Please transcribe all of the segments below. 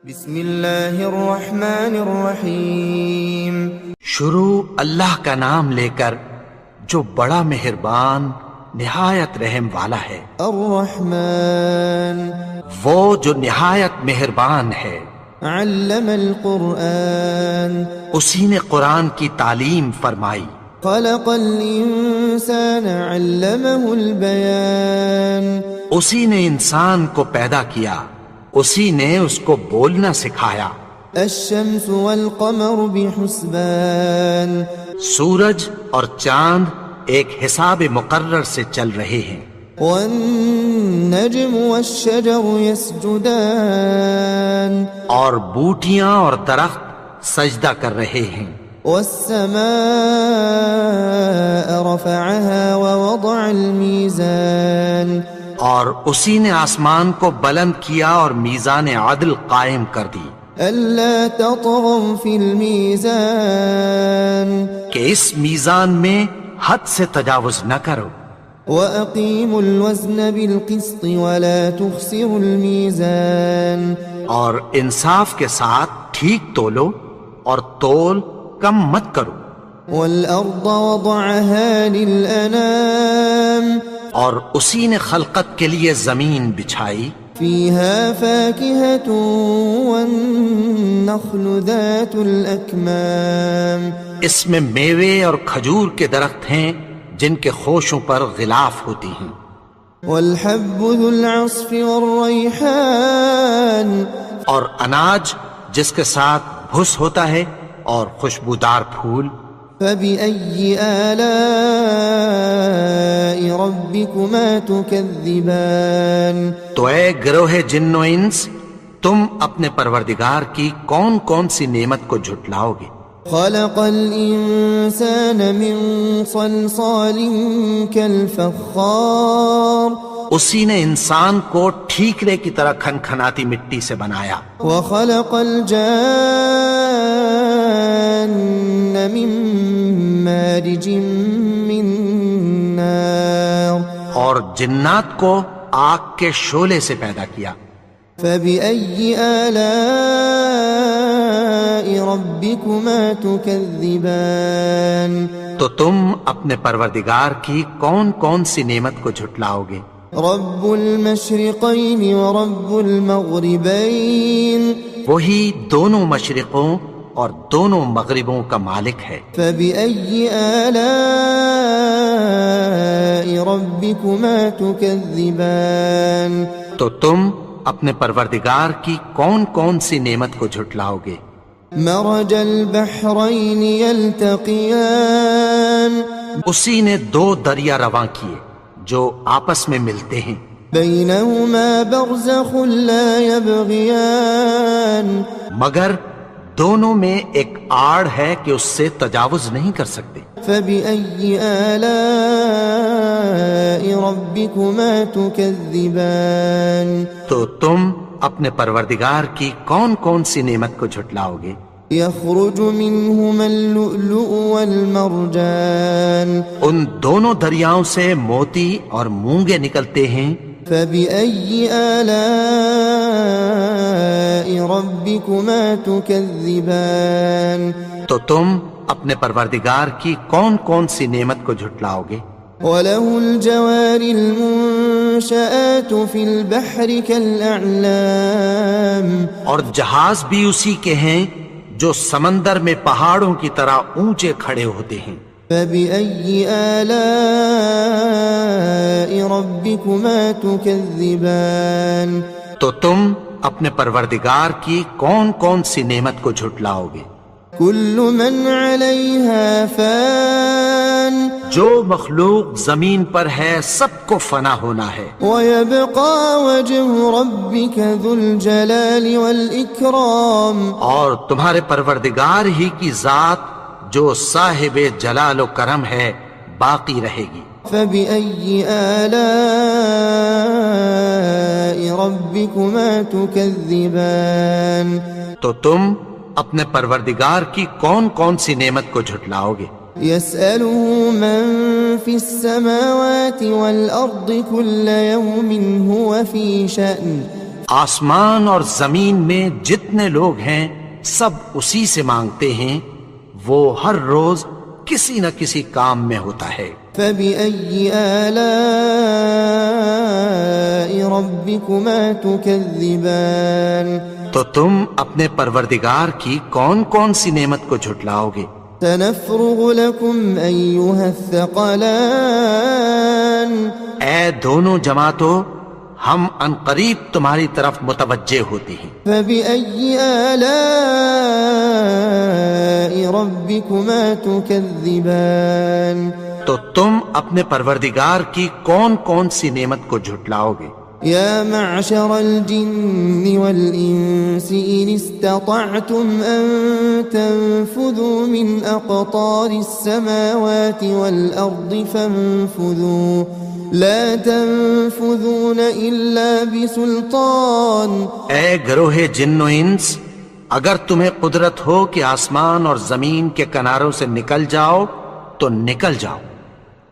بسم اللہ الرحمن الرحیم۔ شروع اللہ کا نام لے کر جو بڑا مہربان نہایت رحم والا ہے۔ الرحمن وہ جو نہایت مہربان ہے۔ علم القرآن اسی نے قرآن کی تعلیم فرمائی۔ خلق الانسان علمہ البیان اسی نے انسان کو پیدا کیا، اسی نے اس کو بولنا سکھایا۔ الشمس والقمر بحسبان سورج اور چاند ایک حساب مقرر سے چل رہے ہیں۔ والنجم والشجر يسجدان اور بوٹیاں اور درخت سجدہ کر رہے ہیں۔ والسماء رفعها ووضع الميزان اور اسی نے آسمان کو بلند کیا اور میزان عدل قائم کر دی ألا تطغوا في الميزان کہ اس میزان میں حد سے تجاوز نہ کرو۔ وأقيموا الوزن بالقسط ولا تخسروا الميزان اور انصاف کے ساتھ ٹھیک تولو اور تول کم مت کرو۔ والأرض وضعها للأنام اور اسی نے خلقت کے لیے زمین بچھائی، فيها فاكهة والنخل ذات الأكمام اس میں میوے اور کھجور کے درخت ہیں جن کے خوشوں پر غلاف ہوتی ہیں۔ والحب ذو العصف والريحان اور اناج جس کے ساتھ بھس ہوتا ہے اور خوشبودار پھول۔ فبأي آلاء ربكما تكذبان تو اے گروہ جن و انس، تم اپنے پروردگار کی کون کون سی نعمت کو جھٹلاؤ گے؟ خلق الإنسان من صلصال كالفخار اسی نے انسان کو ٹھیکرے کی طرح کھنکھناتی مٹی سے بنایا۔ وخلق الجان من مارج من نار اور جنات کو آگ کے شعلے سے پیدا کیا۔ فبأي آلاء ربكما تكذبان تو تم اپنے پروردگار کی کون کون سی نعمت کو جھٹلاؤ گے؟ رب المشرقين ورب المغربين وہی دونوں مشرقوں اور دونوں مغربوں کا مالک ہے۔ فبأي آلاء ربكما تكذبان تو تم اپنے پروردگار کی کون کون سی نعمت کو جھٹلاؤ گے؟ مرج البحرين يلتقيان اسی نے دو دریا رواں کیے جو آپس میں ملتے ہیں، بينهما برزخ لا يبغيان مگر دونوں میں ایک آڑ ہے کہ اس سے تجاوز نہیں کر سکتے۔ فبأي آلاء ربكما تكذبان تو تم اپنے پروردگار کی کون کون سی نعمت کو جھٹلاؤ گے؟ يخرج منهما اللؤلؤ والمرجان ان دونوں دریاؤں سے موتی اور مونگے نکلتے ہیں۔ فبأي آلاء ربكما تكذبان تو تم اپنے پروردگار کی کون کون سی نعمت کو جھٹلاؤ گے؟ وله الجوار المنشآت في البحر كالأعلام اور جہاز بھی اسی کے ہیں جو سمندر میں پہاڑوں کی طرح اونچے کھڑے ہوتے ہیں۔ فبأي آلاء ربكما تكذبان تو تم اپنے پروردگار کی کون کون سی نعمت کو جھٹلاؤ گے؟ كل من عليها فان جو مخلوق زمین پر ہے سب کو فنا ہونا ہے، ويبقى وجه ربك ذو الجلال والإكرام اور تمہارے پروردگار ہی کی ذات جو صاحب جلال و کرم ہے باقی رہے گی۔ فبأي آلاء ربكما تكذبان تو تم اپنے پروردگار کی کون کون سی نعمت کو جھٹلاؤ گے؟ يسأله من في السماوات والأرض كل يوم هو في شأن آسمان اور زمین میں جتنے لوگ ہیں سب اسی سے مانگتے ہیں، وہ ہر روز کسی نہ کسی کام میں ہوتا ہے۔ فبأي آلاء ربكما تكذبان تو تم اپنے پروردگار کی کون کون سی نعمت کو جھٹلاؤ گے؟ سنفرغ لكم أيها الثقلان اے دونوں جماعتوں، ہم عنقریب تمہاری طرف متوجہ ہوتے ہیں۔ فبأي آلاء ربكما تكذبان تو تم اپنے پروردگار کی کون کون سی نعمت کو جھٹلاؤ گے؟ يا معشر الجن والإنس إن استطعتم أن تنفذوا من أقطار السماوات والأرض فانفذوا لا تنفذون إلا بسلطان۔ اے گروہ جن و انس، اگر تمہیں قدرت ہو کہ آسمان اور زمین کے کناروں سے نکل جاؤ تو نکل جاؤ،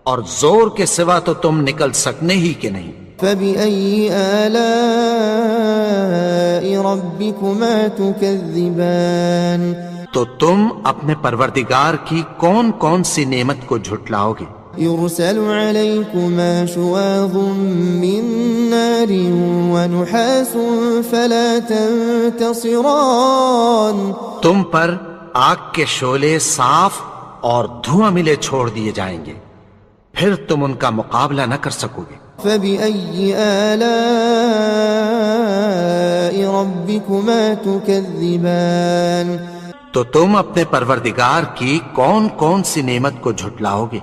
اور زور کے سوا تو تم نکل سکنے ہی کہ نہیں۔ فبأي آلاء ربكما تكذبان تو تم اپنے پروردگار کی کون کون سی نعمت کو جھٹلاؤ گے؟ يرسل عليكما شواظ من نار ونحاس فلا تنتصران۔ تم پر آگ کے شعلے صاف اور دھواں ملے چھوڑ دیے جائیں گے، پھر تم ان کا مقابلہ نہ کر سکو گے۔ فبأي آلاء ربكما تكذبان تو تم اپنے پروردگار کی کون کون سی نعمت کو جھٹلاؤ گے؟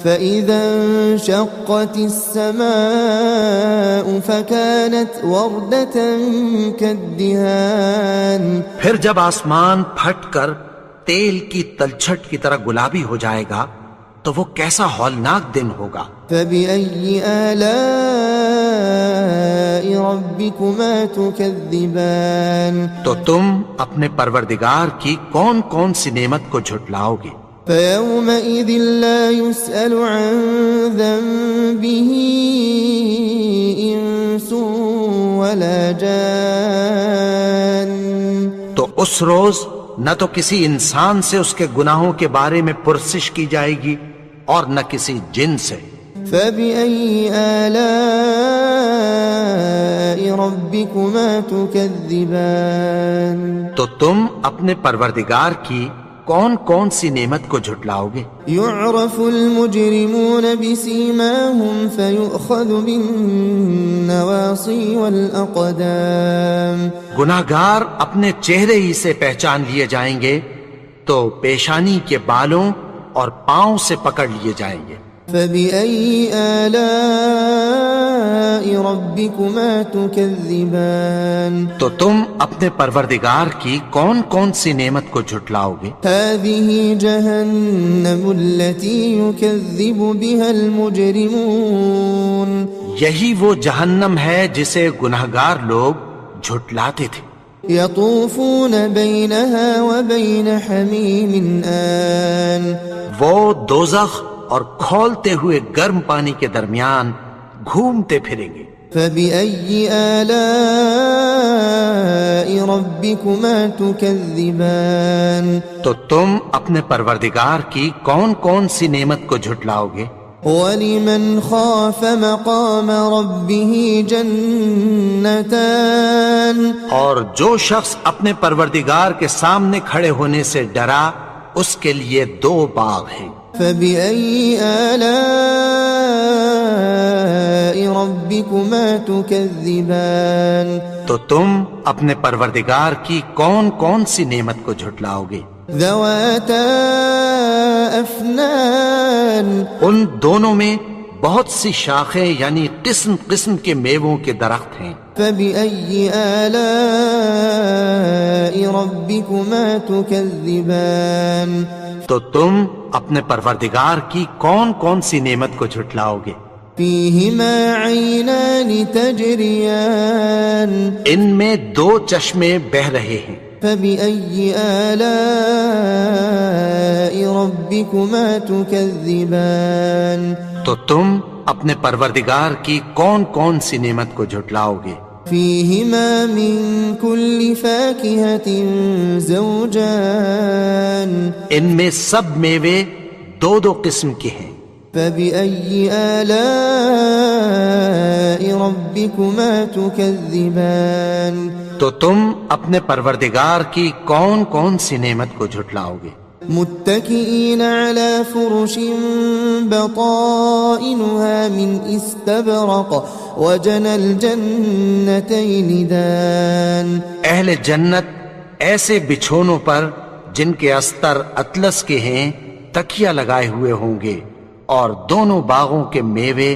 فإذا انشقت السماء فكانت وردة كالدهان۔ پھر جب آسمان پھٹ کر تیل کی تلچھٹ کی طرح گلابی ہو جائے گا تو وہ کیسا ہولناک دن ہوگا۔ فبأي آلاء ربكما تكذبان تو تم اپنے پروردگار کی کون کون سی نعمت کو جھٹلاؤ گے؟ فيومئذ لا يسأل عن ذنبه إنس ولا جان۔ تو اس روز نہ تو کسی انسان سے اس کے گناہوں کے بارے میں پرسش کی جائے گی اور نہ کسی جن سے۔ فبأي آلاء ربكما تكذبان تو تم اپنے پروردگار کی کون کون سی نعمت کو جھٹلاؤ گے؟ يعرف المجرمون بسيماهم فيؤخذ بالنواصي والأقدام۔ گناہگار اپنے چہرے ہی سے پہچان لیے جائیں گے تو پیشانی کے بالوں اور پاؤں سے پکڑ لیے جائیں گے۔ فبأي آلاء ربكما تكذبان تو تم اپنے پروردگار کی کون کون سی نعمت کو جھٹلاؤ گے؟ هذه جهنم التي يكذب بها المجرمون۔ یہی وہ جہنم ہے جسے گناہگار لوگ جھٹلاتے تھے۔ يطوفون بينها وبين حميم آن۔ وہ دوزخ اور کھولتے ہوئے گرم پانی کے درمیان گھومتے پھریں گے۔ فبأي آلاء ربكما تكذبان تو تم اپنے پروردگار کی کون کون سی نعمت کو جھٹلاؤ گے؟ ولمن خاف مقام ربه جنتان۔ اور جو شخص اپنے پروردگار کے سامنے کھڑے ہونے سے ڈرا اس کے لیے دو باغ ہیں۔ فبأي آلاء ربكما تكذبان تو تم اپنے پروردگار کی کون کون سی نعمت کو جھٹلاؤ گے؟ ذواتا افنان۔ ان دونوں میں بہت سی شاخیں یعنی قسم قسم کے میووں کے درخت ہیں۔ فبأي آلاء ربكما تكذبان تو تم اپنے پروردگار کی کون کون سی نعمت کو جھٹلاؤ گے؟ فيهما عينان تجريان۔ ان میں دو چشمے بہہ رہے ہیں۔ فبأي آلاء ربكما تكذبان تو تم اپنے پروردگار کی کون کون سی نعمت کو جھٹلاؤ گے؟ فيهما من كل فاكهة زوجان ان میں سب میوے دو دو قسم کے ہیں. فبأي آلاء ربكما تكذبان تو تم اپنے پروردگار کی کون کون سی نعمت کو جھٹلاؤ گے؟ متكئين على فرش بطائنها من استبرق وجنى الجنتين دان. اہل جنت ایسے بچھونوں پر جن کے استر اطلس کے ہیں تکیہ لگائے ہوئے ہوں گے اور دونوں باغوں کے میوے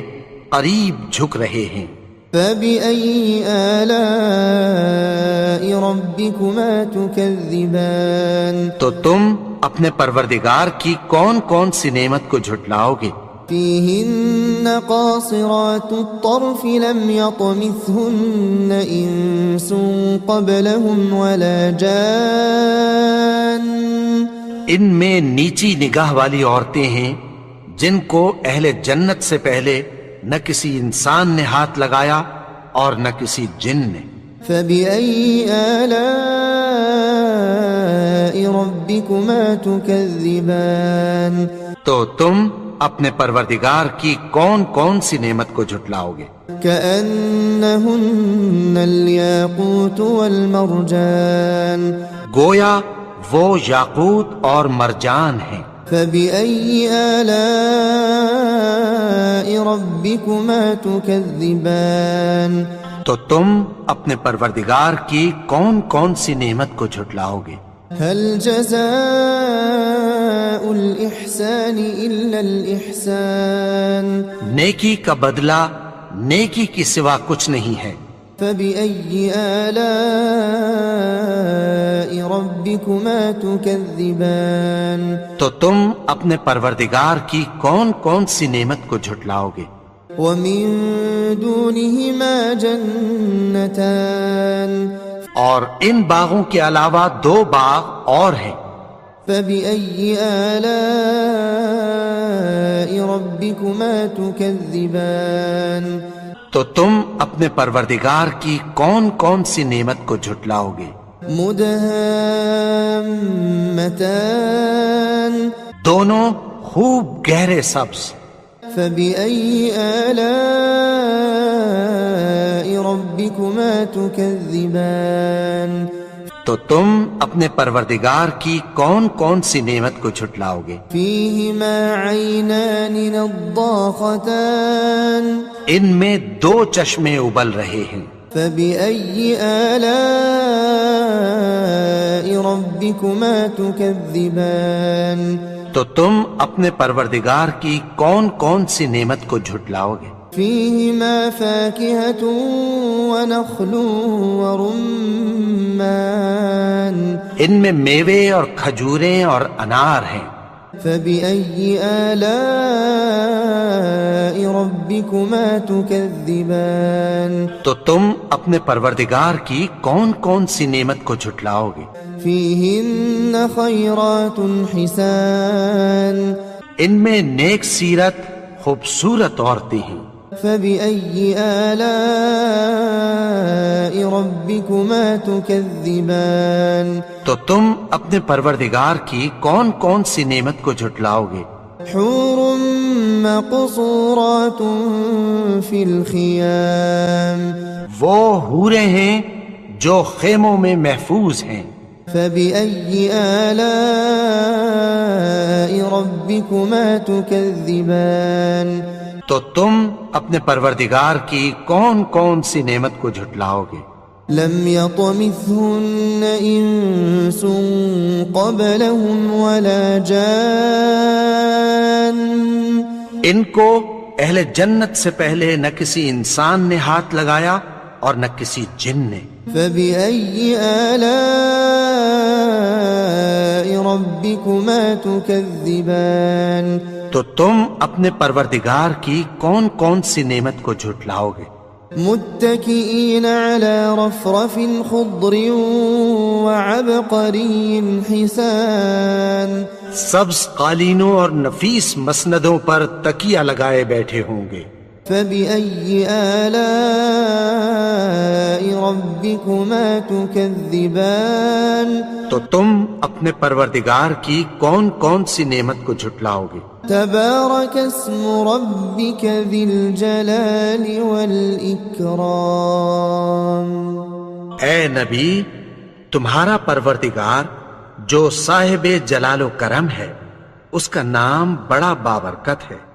قریب جھک رہے ہیں. فبأي آلاء ربكما تكذبان. تو تم اپنے پروردگار کی کون کون سی نعمت کو جھٹلاؤ گے؟ فيهن قاصرات الطرف لم يطمثهن إنس قبلهم ولا جان. ان میں نیچی نگاہ والی عورتیں ہیں جن کو اہل جنت سے پہلے نہ کسی انسان نے ہاتھ لگایا اور نہ کسی جن نے. فبأي آلاء ربكما تكذبان. تو تم اپنے پروردگار کی کون کون سی نعمت کو جھٹلاؤ گے؟ كأنهن الياقوت والمرجان. گویا وہ یاقوت اور مرجان ہیں. فبأي آلاء ربكما تكذبان. تو تم اپنے پروردگار کی کون کون سی نعمت کو جھٹلاؤ گے؟ هل جزاء الإحسان إلا الإحسان. نیکی کا بدلہ نیکی کی سوا کچھ نہیں ہے. فبأي آلاء ربكما تكذبان. تو تم اپنے پروردگار کی کون کون سی نعمت کو جھٹلاؤ گے؟ ومن دونهما جنتان. اور ان باغوں کے علاوہ دو باغ اور ہیں. فبأي آلاء ربكما تكذبان. تو تم اپنے پروردگار کی کون کون سی نعمت کو جھٹلاؤ گے؟ مدهامتان. دونوں خوب گہرے سبز. فبأي آلاء ربكما تكذبان. تو تم اپنے پروردگار کی کون کون سی نعمت کو جھٹلاؤ گے؟ فيهما عينان نضاختان. ان میں دو چشمے ابل رہے ہیں. فبأي آلاء ربكما تكذبان. تو تم اپنے پروردگار کی کون کون سی نعمت کو جھٹلاؤ گے؟ فيهما فاكهة ونخل ورمان. ان میں میوے اور کھجوریں اور انار ہیں. فبأي آلاء ربكما تكذبان. تو تم اپنے پروردگار کی کون کون سی نعمت کو جھٹلاؤ گے؟ فيهن خيرات حسان. ان میں نیک سیرت خوبصورت عورتیں ہیں. فبأي آلاء ربكما تكذبان. تو تم اپنے پروردگار کی کون کون سی نعمت کو جھٹلاؤ گے؟ حور مقصورات في الخيام. وہ حوریں ہیں جو خیموں میں محفوظ ہیں. فبأي آلاء ربكما تكذبان. تو تم اپنے پروردگار کی کون کون سی نعمت کو جھٹلاؤ گے؟ لم يطمثهن إنس قبلهم ولا جان. ان کو اہل جنت سے پہلے نہ کسی انسان نے ہاتھ لگایا اور نہ کسی جن نے. فبأي آلاء ربكما تكذبان. تو تم اپنے پروردگار کی کون کون سی نعمت کو جھٹلاؤ گے؟ متكئين على رفرف خضر وعبقري حسان. سبز قالینوں اور نفیس مسندوں پر تکیہ لگائے بیٹھے ہوں گے. فبأي آلاء ربكما تكذبان تو تم اپنے پروردگار کی کون کون سی نعمت کو جھٹلاؤ گے؟ تبارك اسم ربك ذي الجلال والإكرام. اے نبی، تمہارا پروردگار جو صاحب جلال و کرم ہے، اس کا نام بڑا بابرکت ہے.